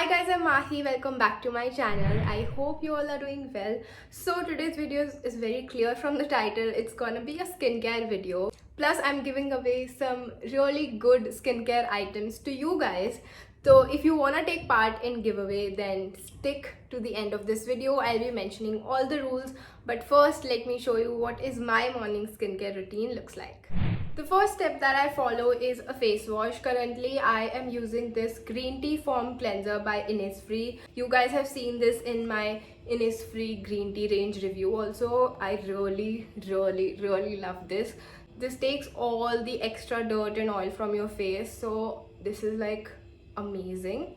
Hi guys, I'm Mahi. Welcome back to my channel. I hope you all are doing well. So today's video is very clear from the title. It's gonna be a skincare video. Plus I'm giving away some really good skincare items to you guys. So if you wanna take part in giveaway, then stick to the end of this video. I'll be mentioning all the rules. But first, let me show you what is my morning skincare routine looks like. The first step that I follow is a face wash. Currently, I am using this Green Tea Foam Cleanser by Innisfree. You guys have seen this in my Innisfree green tea range review also. I really love this. This takes all the extra dirt and oil from your face. So this is like amazing.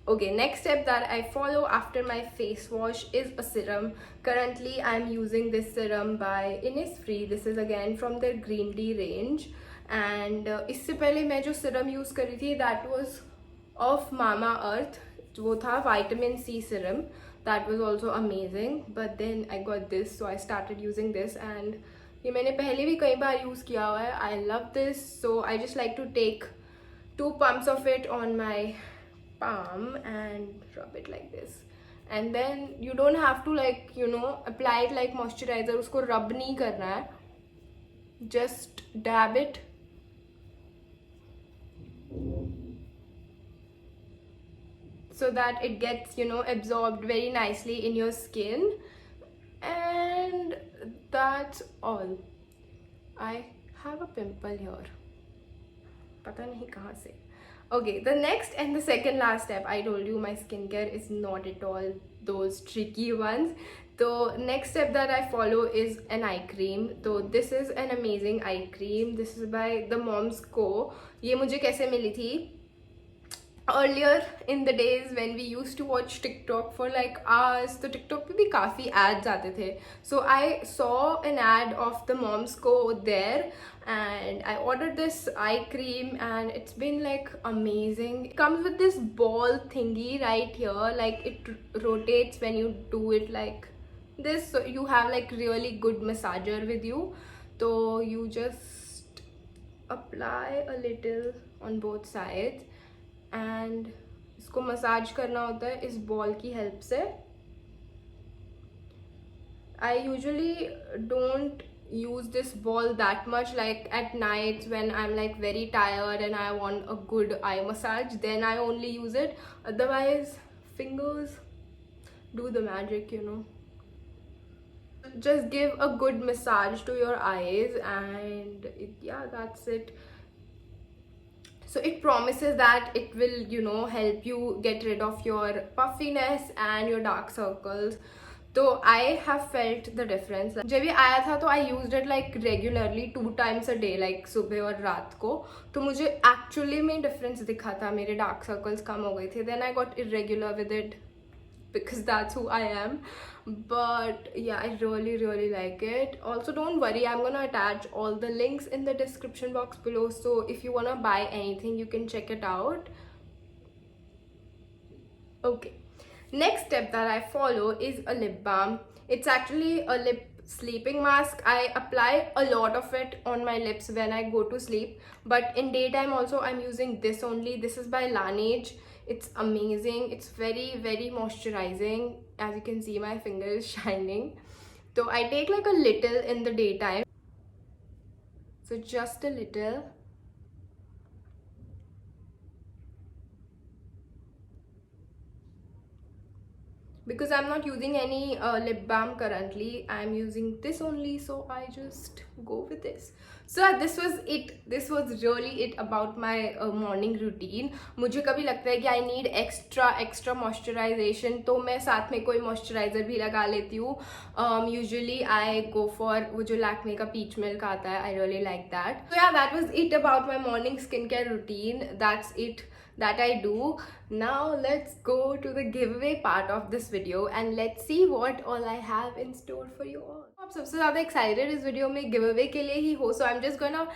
Okay, next step that I follow after my face wash is a serum. Currently, I'm using this serum by Innisfree. This is again from their green tea range. And इससे पहले मैं जो serum use करी थी, that was of Mamaearth. वो था vitamin C serum. That was also amazing. But then I got this, so I started using this. And ये मैंने पहले भी कई बार use किया हुआ है. I love this, so I just like to take 2 pumps of it on my palm and rub it like this. And then you don't have to apply it like moisturizer. उसको rub नहीं करना है. Just dab it. So that it gets absorbed very nicely in your skin. And that's all. I have a pimple here. पता नहीं कहाँ से. Okay, the next and the second last step, I told you my skincare is not at all those tricky ones. So next step that I follow is an eye cream. So this is an amazing eye cream. This is by the Moms Co. ये मुझे कैसे मिली थी? Earlier in the days when we used to watch TikTok for like hours, तो TikTok पे भी काफ़ी ads आते थे. So I saw an ad of the Moms Co there and I ordered this eye cream and it's been like amazing. It comes with this ball thingy right here, like it rotates when you do it like this. So you have like really good massager with you. So you just apply a little on both sides. And इसको massage करना होता है इस ball की help से. I usually don't use this ball that much, like at nights when I'm like very tired and I want a good eye massage, then I only use it. Otherwise, fingers do the magic, Just give a good massage to your eyes and yeah, that's it. So it promises that it will, help you get rid of your puffiness and your dark circles. So I have felt the difference. जब ये आया था तो I used it like regularly 2 times a day, like सुबह और रात को. तो मुझे actually में difference दिखा था. मेरे dark circles कम हो गए थे. Then I got irregular with it because that's who I am. But yeah, I really like it. Also, don't worry, I'm gonna attach all the links in the description box below, so if you wanna buy anything you can check it out. Okay, next step that I follow is a lip balm. It's actually a lip sleeping mask. I apply a lot of it on my lips when I go to sleep, but in daytime also I'm using this only. This is by Laneige. It's amazing. It's very moisturizing. As you can see, my finger is shining. So I take like a little in the daytime. So just a little. Because I'm not using any lip balm currently, I'm using this only, so I just go with this. So this was it. This was really it about my morning routine. मुझे कभी लगता है कि I need extra moisturization, तो मैं साथ में कोई moisturizer भी लगा लेती हूँ. Usually I go for वो जो Lakme का peach milk आता है. I really like that. So yeah, that was it about my morning skincare routine. That's it that I do. Now let's go to the giveaway part of this video and let's see what all I have in store for you all. आप सबसे ज़्यादा excited इस video में giveaway के लिए ही हो, so I'm just gonna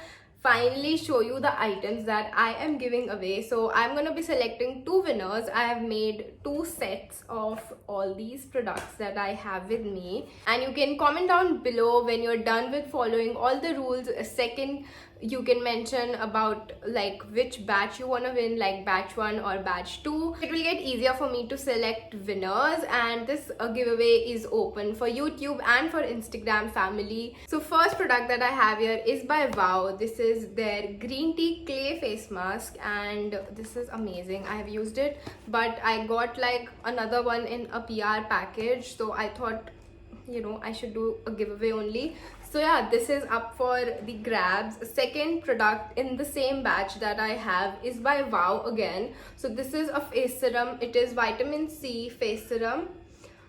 finally show you the items that I am giving away. So I'm gonna be selecting 2 winners. I have made 2 sets of all these products that I have with me, and you can comment down below when you're done with following all the rules. Second You can mention about like which batch you want to win, like batch 1 or batch 2. It will get easier for me to select winners, and this giveaway is open for YouTube and for Instagram family. So first product that I have here is by Wow. This is their green tea clay face mask, and this is amazing. I have used it, but I got like another one in a PR package, so I thought, you know, I should do a giveaway only. So yeah, this is up for the grabs. Second product in the same batch that I have is by Wow again. So this is a face serum. It is vitamin C face serum.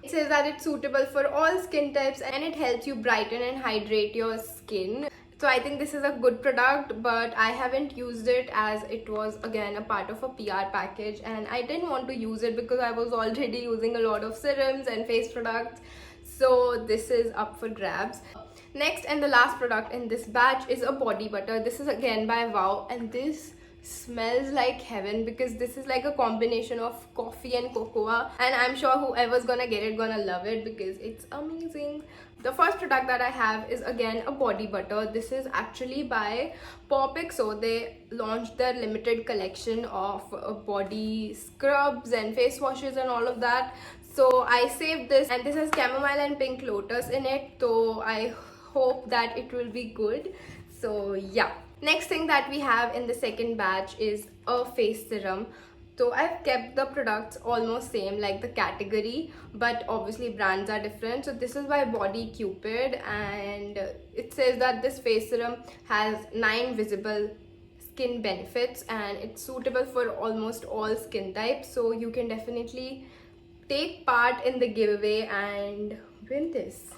It says that it's suitable for all skin types and it helps you brighten and hydrate your skin. So I think this is a good product, but I haven't used it as it was again a part of a PR package, and I didn't want to use it because I was already using a lot of serums and face products. So this is up for grabs. Next and the last product in this batch is a body butter. This is again by Wow, and this smells like heaven because this is like a combination of coffee and cocoa, and I'm sure whoever's gonna get it gonna love it because it's amazing. The first product that I have is again a body butter. This is actually by Popexo. They launched their limited collection of body scrubs and face washes and all of that. So I saved this, and this has chamomile and pink lotus in it, so I hope that it will be good. So yeah, next thing that we have in the second batch is a face serum. So I've kept the products almost same, like the category, but obviously brands are different. So this is by Body Cupid, and it says that this face serum has 9 visible skin benefits and it's suitable for almost all skin types. So you can definitely take part in the giveaway and win this.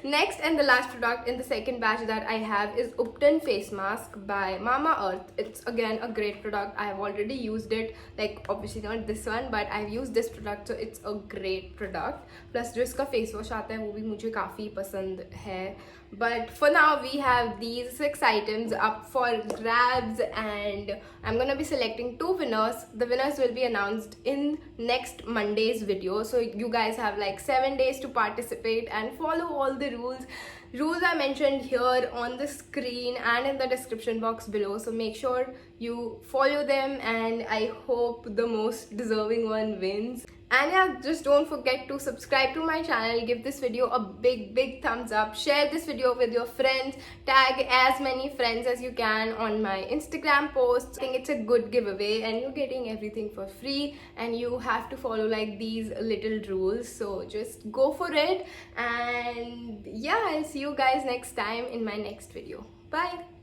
Next and the last product in the second batch that I have is Upton face mask by Mamaearth. It's again a great product. I have already used it, like obviously not this one, but I've used this product, so it's a great product. Plus जो इसका face wash आता है वो भी मुझे काफ़ी पसंद है. But for now we have these 6 items up for grabs, and I'm gonna be selecting 2 winners. The winners will be announced in next Monday's video, so you guys have like 7 days to participate and follow all the rules are mentioned here on the screen and in the description box below. So make sure you follow them, and I hope the most deserving one wins. And yeah, just don't forget to subscribe to my channel, give this video a big thumbs up, share this video with your friends, tag as many friends as you can on my Instagram posts. I think it's a good giveaway and you're getting everything for free, and you have to follow like these little rules, so just go for it. And yeah, I'll see you guys next time in my next video. Bye.